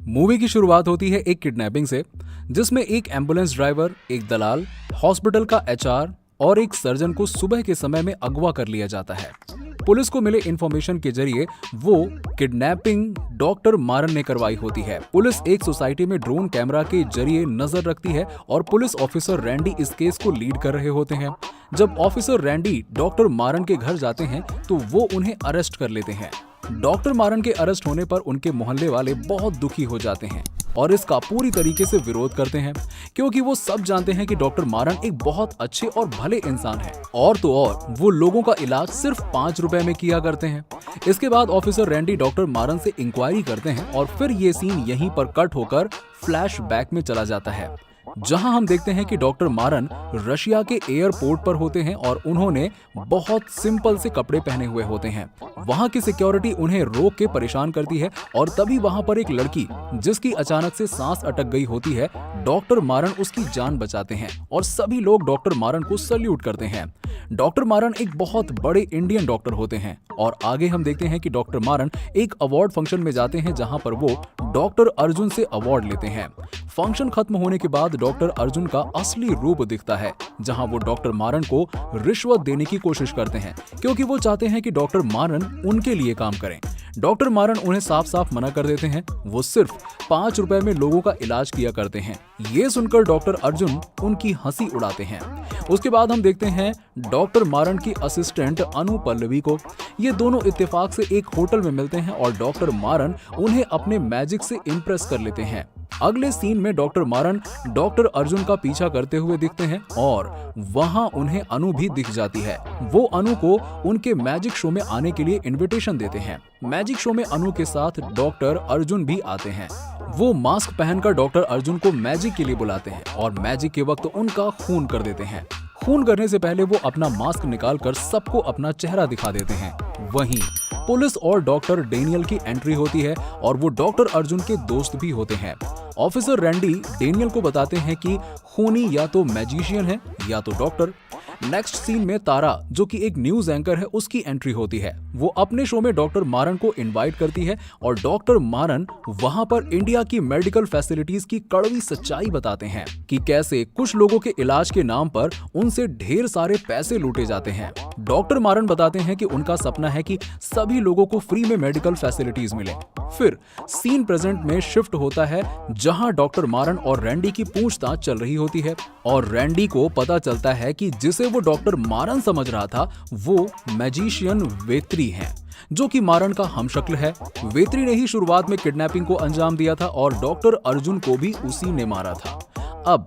Movie की शुरुआत होती है एक किडनैपिंग से, जिसमें एक एम्बुलेंस ड्राइवर, एक दलाल, हॉस्पिटल का एचआर और एक सर्जन को सुबह के समय में अगवा कर लिया जाता है। पुलिस को मिले इंफॉर्मेशन के जरिए वो किडनैपिंग डॉक्टर मारन ने करवाई होती है। पुलिस एक सोसाइटी में ड्रोन कैमरा के जरिए नजर रखती है और पुलिस ऑफिसर रैंडी इस केस को लीड कर रहे होते हैं। जब ऑफिसर रैंडी डॉक्टर मारन के घर जाते हैं तो वो उन्हें अरेस्ट कर लेते हैं। डॉक्टर मारन के अरेस्ट होने पर उनके मोहल्ले वाले बहुत दुखी हो जाते हैं और इसका पूरी तरीके से विरोध करते हैं, क्योंकि वो सब जानते हैं कि डॉक्टर मारन एक बहुत अच्छे और भले इंसान हैं। और तो और वो लोगों का इलाज सिर्फ 5 रुपए में किया करते हैं। इसके बाद ऑफिसर रैंडी डॉक्टर मारन से इंक्वायरी करते हैं और फिर ये सीन यहीं पर कट होकर फ्लैशबैक में चला जाता है, जहां हम देखते हैं कि डॉक्टर मारन रशिया के एयरपोर्ट पर होते हैं और उन्होंने बहुत सिंपल से कपड़े पहने हुए होते हैं। वहां की सिक्योरिटी उन्हें रोक के परेशान करती है और तभी वहां पर एक लड़की, जिसकी अचानक से सांस अटक गई होती है, डॉक्टर मारन उसकी जान बचाते हैं और सभी लोग डॉक्टर मारन को सल्यूट करते हैं। डॉक्टर मारन एक बहुत बड़े इंडियन डॉक्टर होते हैं और आगे हम देखते हैं कि डॉक्टर मारन एक अवार्ड फंक्शन में जाते हैं, जहां पर वो डॉक्टर अर्जुन से अवार्ड लेते हैं। फंक्शन खत्म होने के बाद डॉक्टर अर्जुन का असली रूप दिखता है, जहां वो डॉक्टर मारन को रिश्वत देने की कोशिश करते हैं, क्योंकि वो चाहते हैं कि डॉक्टर मारन उनके लिए काम करें। डॉक्टर मारन उन्हें साफ साफ मना कर देते हैं, वो सिर्फ 5 रुपए में लोगों का इलाज किया करते हैं। ये सुनकर डॉक्टर अर्जुन उनकी हंसी उड़ाते हैं। उसके बाद हम देखते हैं डॉक्टर मारन की असिस्टेंट अनु पल्लवी को। ये दोनों इत्तेफाक से एक होटल में मिलते हैं और डॉक्टर मारन उन्हें अपने मैजिक से इम्प्रेस कर लेते हैं। अगले सीन में डॉक्टर मारन डॉक्टर अर्जुन का पीछा करते हुए दिखते हैं और वहां उन्हें अनु भी दिख जाती है। वो अनु को उनके मैजिक शो में आने के लिए इनविटेशन देते हैं। मैजिक शो में अनु के साथ डॉक्टर अर्जुन भी आते हैं। वो मास्क पहनकर डॉक्टर अर्जुन को मैजिक के लिए बुलाते हैं और मैजिक के वक्त उनका खून कर देते हैं। खून करने से पहले वो अपना मास्क निकालकर सबको अपना चेहरा दिखा देते हैं। वहीं पुलिस और डॉक्टर डेनियल की एंट्री होती है और वो डॉक्टर अर्जुन के दोस्त भी होते हैं। ऑफिसर रैंडी डेनियल को बताते हैं कि खूनी या तो मैजिशियन है या तो डॉक्टर। नेक्स्ट सीन में तारा, जो कि एक न्यूज एंकर है, उसकी एंट्री होती है। वो अपने शो में डॉक्टर मारन को इनवाइट करती है और डॉक्टर मारन वहां पर इंडिया की मेडिकल फैसिलिटीज की कड़वी सच्चाई बताते हैं कि कैसे कुछ लोगों के इलाज के नाम पर उनसे ढेर सारे पैसे लूटे जाते हैं। डॉक्टर मारन बताते हैं कि उनका सपना है कि सभी लोगों को फ्री में मेडिकल फैसिलिटीज मिले। फिर सीन प्रेजेंट में शिफ्ट होता है, जहां डॉक्टर मारन और रैंडी की पूछताछ चल रही होती है और रैंडी को पता चलता है कि जिसे वो डॉक्टर मारन समझ रहा था वो मैजिशियन वेत्री हैं, जो कि मारन का हमशक्ल है। वेत्री ने ही शुरुआत में किडनैपिंग को अंजाम दिया था और डॉक्टर अर्जुन को भी उसी ने मारा था। अब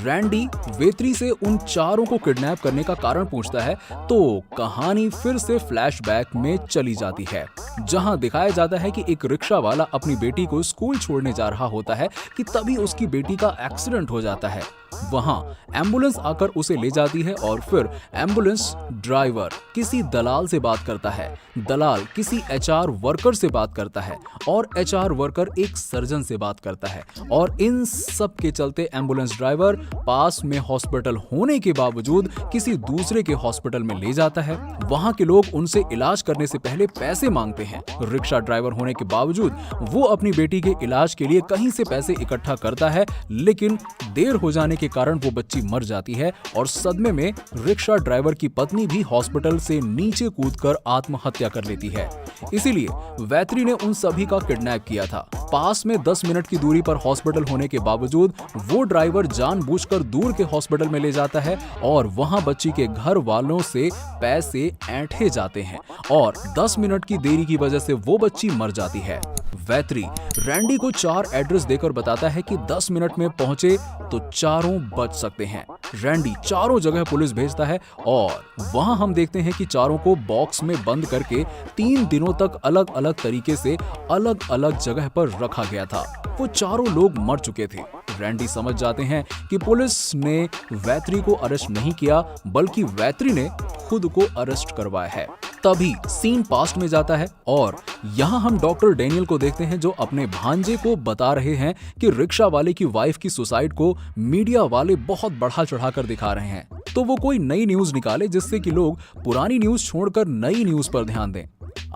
रैंडी वेत्री से उन चारों को किडनैप करने का कारण पूछता है तो कहानी फिर से फ्लैशबैक में चली जाती है, जहां दिखाया जाता है कि एक रिक्शा वाला अपनी बेटी को स्कूल छोड़ने जा रहा होता है कि तभी उसकी बेटी का एक्सीडेंट हो जाता है। वहां एम्बुलेंस आकर उसे ले जाती है और फिर एम्बुलेंस ड्राइवर किसी दलाल से बात करता है, दलाल किसी एचआर वर्कर से बात करता है और एचआर वर्कर एक सर्जन से बात करता है और इन सब के चलते एम्बुलेंस ड्राइवर पास में हॉस्पिटल होने के बावजूद किसी दूसरे के हॉस्पिटल में ले जाता है। वहां के लोग उनसे इलाज करने से पहले पैसे मांगते हैं। रिक्शा ड्राइवर होने के बावजूद वो अपनी बेटी के इलाज के लिए कहीं से पैसे इकट्ठा करता है, लेकिन देर हो जाने के कारण वो बच्ची मर जाती है और सदमे में रिक्शा ड्राइवर की पत्नी भी हॉस्पिटल से नीचे कूदकर आत्महत्या कर लेती है। इसीलिए वेत्री ने उन सभी का किडनैप किया था। पास में 10 मिनट की दूरी पर हॉस्पिटल होने के बावजूद वो ड्राइवर जानबूझकर दूर के हॉस्पिटल में ले जाता है और वहां बच्ची के घर वालों से पैसे ऐंठे जाते हैं और 10 मिनट की देरी की वजह से वो बच्ची मर जाती है। वेत्री रैंडी को 4 एड्रेस देकर बताता है कि 10 मिनट में पहुंचे तो चारों बच सकते हैं। रैंडी चारों जगह पुलिस भेजता है और वहां हम देखते हैं कि चारों को बॉक्स में बंद करके 3 दिनों तक अलग अलग तरीके से अलग अलग जगह पर रखा गया था। वो चारों लोग मर चुके थे। रैंडी समझ जाते हैं कि पुलिस ने वेत्री को अरेस्ट नहीं किया, बल्कि वेत्री ने खुद को अरेस्ट करवाया है। तभी सीन पास्ट में जाता है और यहाँ हम डॉक्टर डेनियल को देखते हैं, जो अपने भांजे को बता रहे हैं कि रिक्शा वाले की वाइफ की सुसाइड को मीडिया वाले बहुत बढ़ा चढ़ाकर दिखा रहे हैं, तो वो कोई नई न्यूज निकाले जिससे कि लोग पुरानी न्यूज छोड़कर नई न्यूज पर ध्यान दें।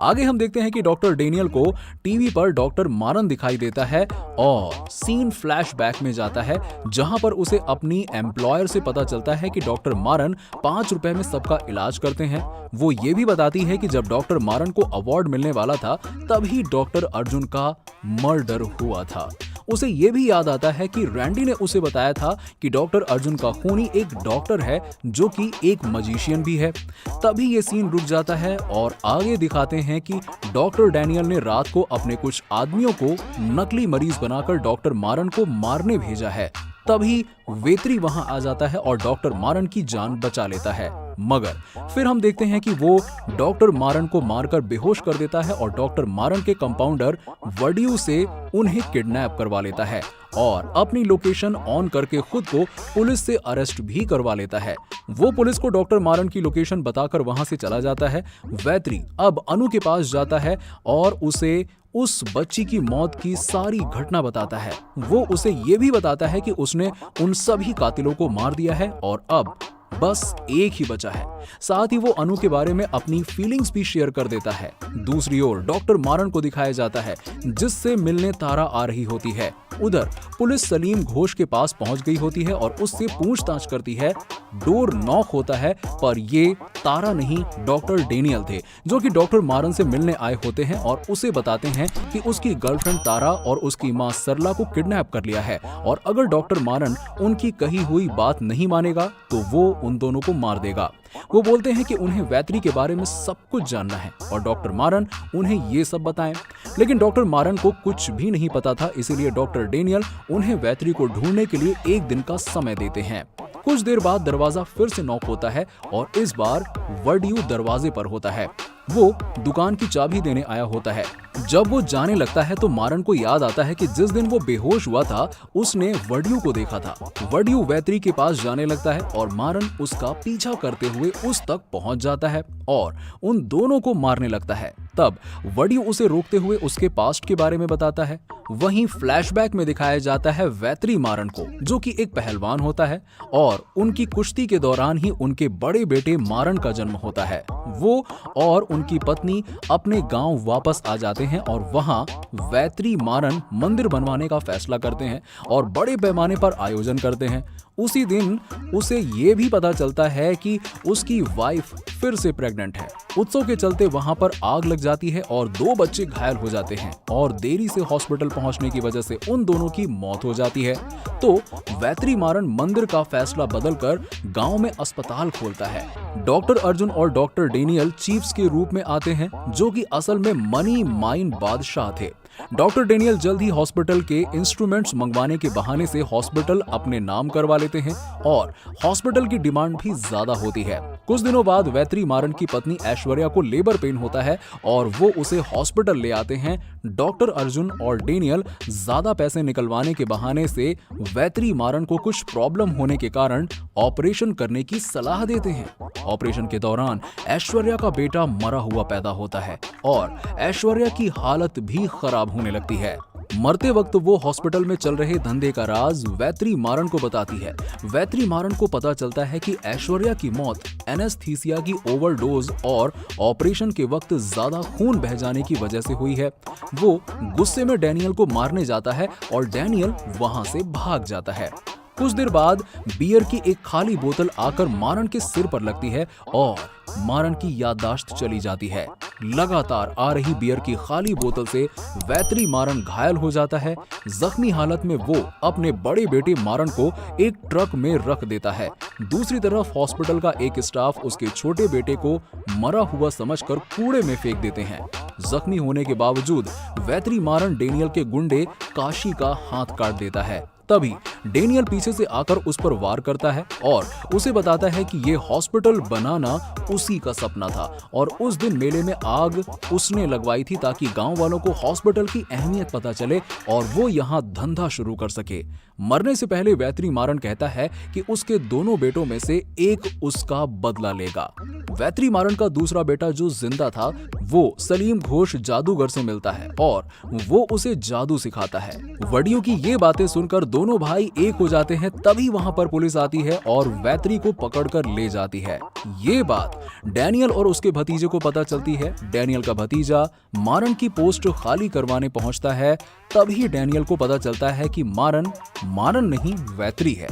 आगे हम देखते हैं कि डॉक्टर डेनियल को टीवी पर डॉक्टर मारन दिखाई देता है और सीन फ्लैशबैक में जाता है, जहां पर उसे अपनी एम्प्लॉयर से पता चलता है कि डॉक्टर मारन 5 रुपए में सबका इलाज करते हैं। वो ये भी बताती है कि जब डॉक्टर मारन को अवार्ड मिलने वाला था तभी डॉक्टर अर्जुन का मर्डर हुआ था। उसे ये भी याद आता है कि रैंडी ने उसे बताया था कि डॉक्टर अर्जुन का खूनी एक डॉक्टर है जो कि एक मजिशियन भी है। तभी ये सीन रुक जाता है और आगे दिखाते हैं कि डॉक्टर डैनियल ने रात को अपने कुछ आदमियों को नकली मरीज बनाकर डॉक्टर मारन को मारने भेजा है। तभी वेत्री वहां आ जाता है और डॉक्टर मारन की जान बचा लेता है, मगर फिर हम देखते हैं कि वो डॉक्टर मारन को मारकर बेहोश कर देता है और डॉक्टर मारन के कंपाउंडर वडियू से उन्हें किडनैप करवा लेता है और अपनी लोकेशन ऑन करके खुद को पुलिस से अरेस्ट भी करवा लेता है। वो पुलिस को डॉक्टर मारन की लोकेशन बताकर वहां से चला जाता है। वैत्री अब अनु के पास जाता है और उसे उस बच्ची की मौत की सारी घटना बताता है। वो उसे ये भी बताता है कि उसने उन सभी कातिलों को मार दिया है और अब बस एक ही बचा है। साथ ही वो अनु के बारे में अपनी फीलिंग्स भी शेयर कर देता है। दूसरी ओर डॉक्टर मारन को दिखाया जाता है जिससे मिलने तारा आ रही होती है। उधर पुलिस सलीम घोष के पास पहुंच गई होती है और उससे पूछताछ करती है। डोर नॉक होता है पर ये तारा नहीं डॉक्टर डेनियल थे जो कि डॉक्टर मारन से मिलने आए होते हैं और उसे बताते हैं कि उसकी गर्लफ्रेंड तारा और उसकी मां सरला को किडनैप कर लिया है और अगर डॉक्टर मारन उनकी कही हुई बात नहीं मानेगा तो वो उन दोनों को मार देगा। वो बोलते हैं कि उन्हें वैत्री के बारे में सब कुछ जानना है और डॉक्टर मारन उन्हें ये सब बताएं। लेकिन डॉक्टर मारन को कुछ भी नहीं पता था, इसीलिए डॉक्टर डेनियल उन्हें वैत्री को ढूंढने के लिए 1 दिन का समय देते हैं। कुछ देर बाद दरवाजा फिर से नॉक होता है और इस बार वडियू दरवाजे पर होता है। वो दुकान की चाबी देने आया होता है। जब वो जाने लगता है तो मारन को याद आता है कि जिस दिन वो बेहोश हुआ था उसने वडियू को देखा था। वडियू वैत्री के पास जाने लगता है और मारन उसका पीछा करते हुए उस तक पहुंच जाता है और उन दोनों को मारने लगता है। तब वडियू उसे रोकते हुए उसके पास्ट के बारे में बताता है। वहीं फ्लैशबैक में दिखाया जाता है वैत्री मारन को जो कि एक पहलवान होता है और उनकी कुश्ती के दौरान ही उनके बड़े बेटे मारन का जन्म होता है। वो और उनकी पत्नी अपने गांव वापस आ जाते हैं और वहां वैत्री मारन मंदिर बनवाने का फैसला करते हैं और बड़े पैमाने पर आयोजन करते हैं। उसी दिन उसे ये भी पता चलता है कि उसकी वाइफ फिर से प्रेग्नेंट है। उत्सव के चलते वहां पर आग लग जाती है और 2 बच्चे घायल हो जाते हैं और देरी से हॉस्पिटल पहुंचने की वजह से उन दोनों की मौत हो जाती है। तो वैत्री मारन मंदिर का फैसला बदलकर गांव में अस्पताल खोलता है। डॉक्टर अर्जुन और डॉक्टर डेनियल चीफ्स के रूप में आते हैं जो कि असल में मनी माइन बादशाह थे। डॉक्टर डेनियल जल्द ही हॉस्पिटल के इंस्ट्रूमेंट्स मंगवाने के बहाने से हॉस्पिटल अपने नाम करवा लेते हैं और हॉस्पिटल की डिमांड भी ज्यादा होती है। कुछ दिनों बाद वैत्री मारन की पत्नी ऐश्वर्या को लेबर पेन होता है और वो उसे हॉस्पिटल ले आते हैं। डॉक्टर अर्जुन और डेनियल ज्यादा पैसे निकलवाने के बहाने से वैत्री मारन को कुछ प्रॉब्लम होने के कारण ऑपरेशन करने की सलाह देते हैं। ऑपरेशन के दौरान ऐश्वर्या का बेटा मरा हुआ पैदा होता है और ऐश्वर्या की हालत भी खराब होने लगती है। मरते वक्त वो हॉस्पिटल में चल रहे धंधे का राज वैत्री मारन को बताती है। वैत्री मारन को पता चलता है कि ऐश्वर्या की मौत एनेस्थीसिया की ओवरडोज और ऑपरेशन के वक्त ज्यादा खून बह जाने की वजह से हुई है। वो गुस्से में डैनियल को मारने जाता है और डैनियल वहां से भाग जाता है। कुछ देर बाद बियर की एक खाली बोतल आकर मारन के सिर पर लगती है और मारन की याददाश्त चली जाती है। लगातार आ रही बियर की खाली बोतल से वैत्री मारन घायल हो जाता है। जख्मी हालत में वो अपने बड़े बेटे मारन को एक ट्रक में रख देता है। दूसरी तरफ हॉस्पिटल का एक स्टाफ उसके छोटे बेटे को मरा हुआ समझकर कूड़े में फेंक देते हैं। जख्मी होने के बावजूद वैत्री मारन डेनियल के गुंडे काशी का हाथ काट देता है। तभी डेनियल पीछे से आकर उस पर वार करता है और उसे बताता है कि ये हॉस्पिटल बनाना उसी का सपना था और उस दिन मेले में आग उसने लगवाई थी ताकि गांव वालों को हॉस्पिटल की अहमियत पता चले और वो यहाँ धंधा शुरू कर सके। मरने से पहले वैत्री मारन कहता है कि उसके दोनों बेटों में से एक उसका बदला लेगा। वैत्री मारन का दूसरा बेटा जो जिंदा था वो सलीम घोष जादूगर से मिलता है और वो उसे जादू सिखाता है। वडियों की ये बातें सुनकर दोनों भाई एक हो जाते हैं तभी वहां पर पुलिस आती है और वैत्री को पकड़कर ले जाती है। ये बात डैनियल और उसके भतीजे को पता चलती है। डैनियल का भतीजा मारन की पोस्ट खाली करवाने पहुंचता है। तभी डैनियल को पता चलता है कि मारन नहीं वैत्री है।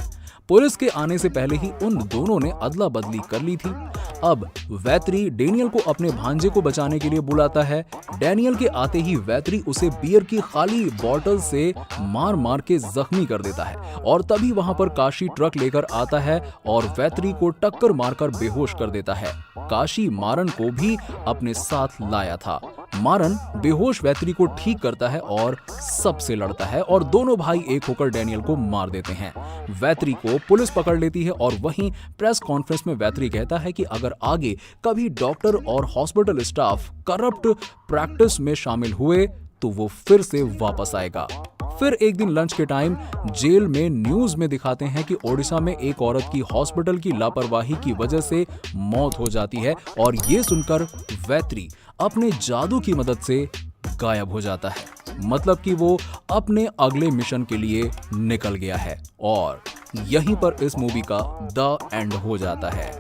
पुलिस के आने से पहले ही उन दोनों ने अदला बदली कर ली थी। अब वैत्री डैनियल को अपने भांजे को बचाने के लिए बुलाता है। डैनियल के आते ही वैत्री उसे बियर की खाली बोतल से मार मार के जख्मी कर देता है और तभी वहां पर काशी ट्रक लेकर आता है और वैत्री को टक्कर मारकर बेहोश कर देता है। काशी मारन को भी अपने साथ लाया था। मारन बेहोश वैत्री को ठीक करता है और सबसे लड़ता है और दोनों भाई एक होकर डैनियल को मार देते हैं। वैत्री को पुलिस पकड़ लेती है और वहीं प्रेस कॉन्फ्रेंस में वैत्री कहता है कि अगर आगे कभी डॉक्टर और हॉस्पिटल स्टाफ करप्ट प्रैक्टिस में शामिल हुए तो वो फिर से वापस आएगा। फिर एक दिन लंच के टाइम जेल में न्यूज में दिखाते हैं कि ओडिशा में एक औरत की हॉस्पिटल की लापरवाही की वजह से मौत हो जाती है और ये सुनकर वैत्री अपने जादू की मदद से गायब हो जाता है। मतलब कि वो अपने अगले मिशन के लिए निकल गया है और यहीं पर इस मूवी का द एंड हो जाता है।